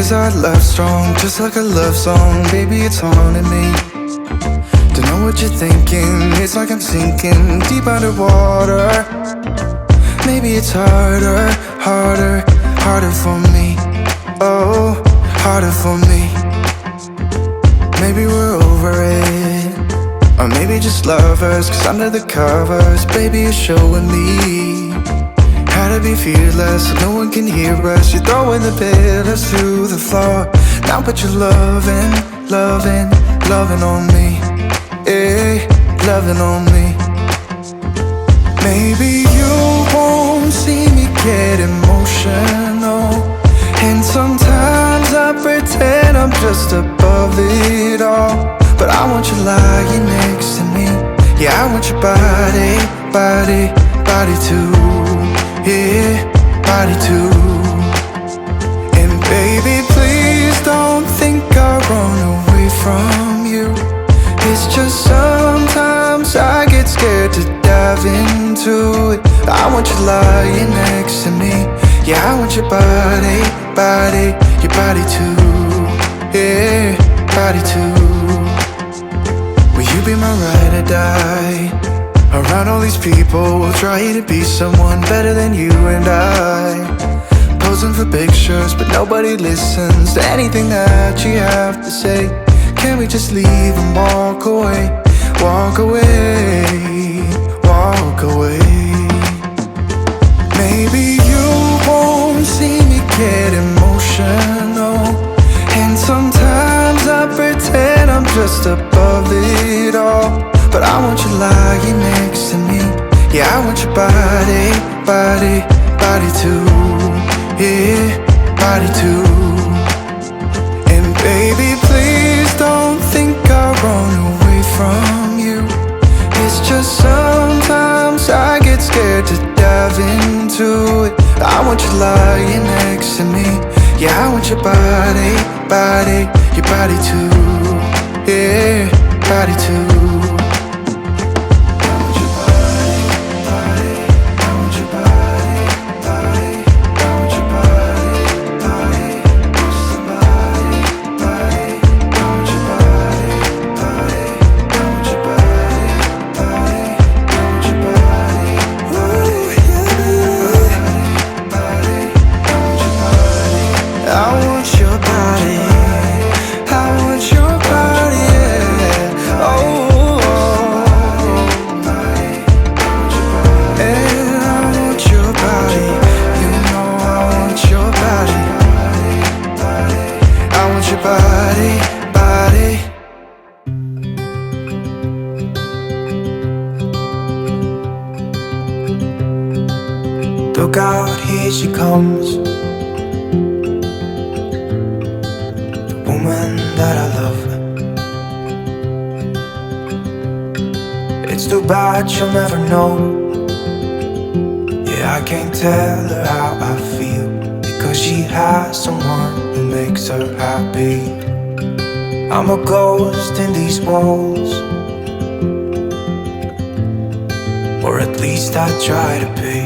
'Cause our love's strong, just like a love song. Baby, it's haunting me. Don't know what you're thinking. It's like I'm sinking deep underwater. Maybe it's harder, harder, harder for me. Oh, harder for me. Maybe we're over it, or maybe just lovers. 'Cause under the covers, baby, you're showing me how to be fearless so no one can hear us. You're throwing the pillars through the floor. Now put your loving, loving, loving on me. Eh, loving on me. Maybe you won't see me get emotional, and sometimes I pretend I'm just above it all. But I want you lying next to me. Yeah, I want your body, body, body too. Yeah, body too. And baby, please don't think I'll run away from you. It's just sometimes I get scared to dive into it. I want you lying next to me. Yeah, I want your body, body, your body too. Yeah, body too. Will you be my ride or die? Around all these people, we'll try to be someone better than you and I. Posing for pictures, but nobody listens to anything that you have to say. Can we just leave and walk away? Walk away, walk away. Maybe you won't see me get emotional, and sometimes I pretend I'm just above it all. But I want you lying next to me. Yeah, I want your body, body, body too. Yeah, body too. And baby, please don't think I'll run away from you. It's just sometimes I get scared to dive into it. I want you lying next to me. Yeah, I want your body, body, your body too. Yeah, body too. Look out, here she comes, the woman that I love. It's too bad she'll never know. Yeah, I can't tell her how I feel, because she has someone who makes her happy. I'm a ghost in these walls, or at least I try to be.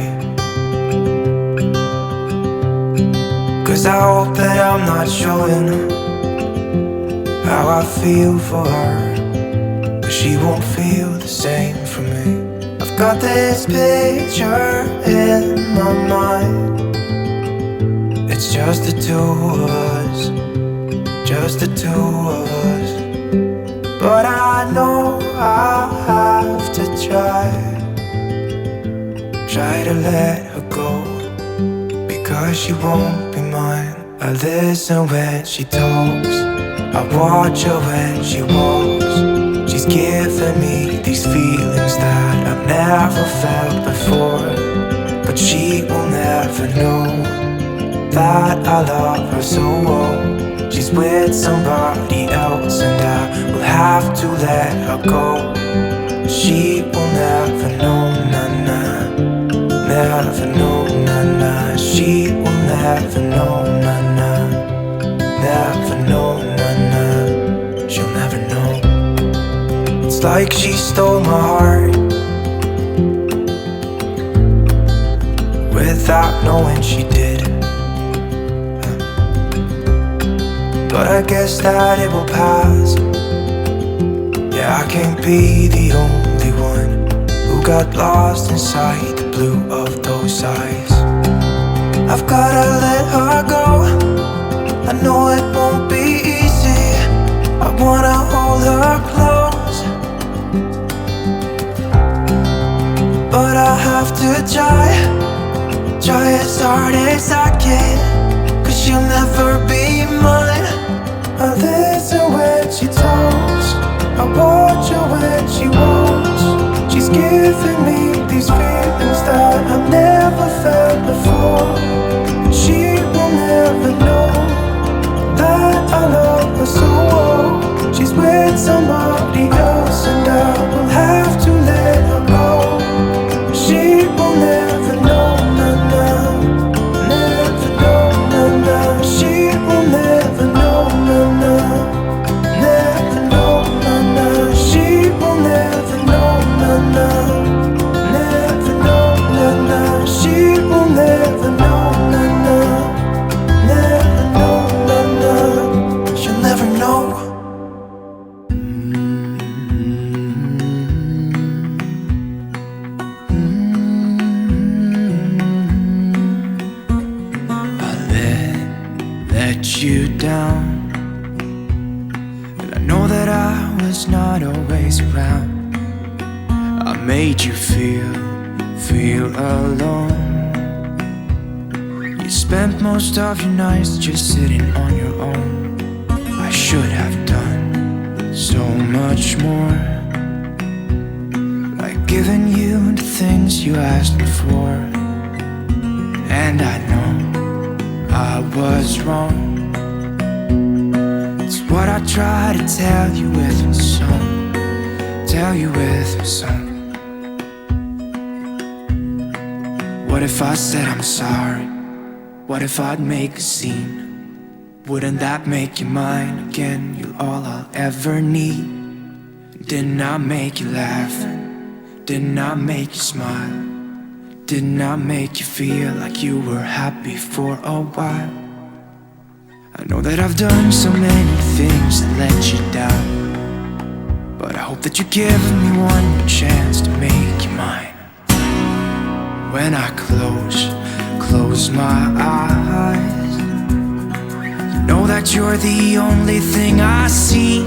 'Cause I hope that I'm not showing how I feel for her, but she won't feel the same for me. I've got this picture in my mind. It's just the two of us, just the two of us. But I know I have to try to let her go, because she won't be mine. I listen when she talks, I watch her when she walks. She's giving me these feelings that I've never felt before, but she will never know that I love her so well. She's with somebody else, and I will have to let her go. She will never know, nah-nah, never know, nah-nah. She will never know, nah-nah, never know, nah-nah. She'll never know. It's like she stole my heart without knowing she did. but I guess that it will pass. Yeah, I can't be the only one who got lost inside the blue of those eyes. I've gotta let her go. I know it won't be easy. I wanna hold her close, but I have to try as hard as I can, 'cause she'll never be mine. I listen when she talks, I watch her when she walks. She's giving me these feelings that I've never felt before. She will never know that I love her so well. She's with somebody else and I will have to let her go. She will never know, never know, she will never know, never know, she will never know, never know, she will never know, never know, she'll never know. Let you down, and I know that I was not always around. I made you feel alone. You spent most of your nights just sitting on your own. I should have done so much more, like giving you the things you asked me for. And I know I was wrong. It's what I try to tell you with my song, tell you with my song. What if I said I'm sorry? What if I'd make a scene? Wouldn't that make you mine again? You're all I'll ever need. Didn't I make you laugh? Didn't I make you smile? Didn't I make you feel like you were happy for a while? I know that I've done so many things that let you down, but I hope that you give me one more chance to make you mine. When I close my eyes, you know that you're the only thing I see.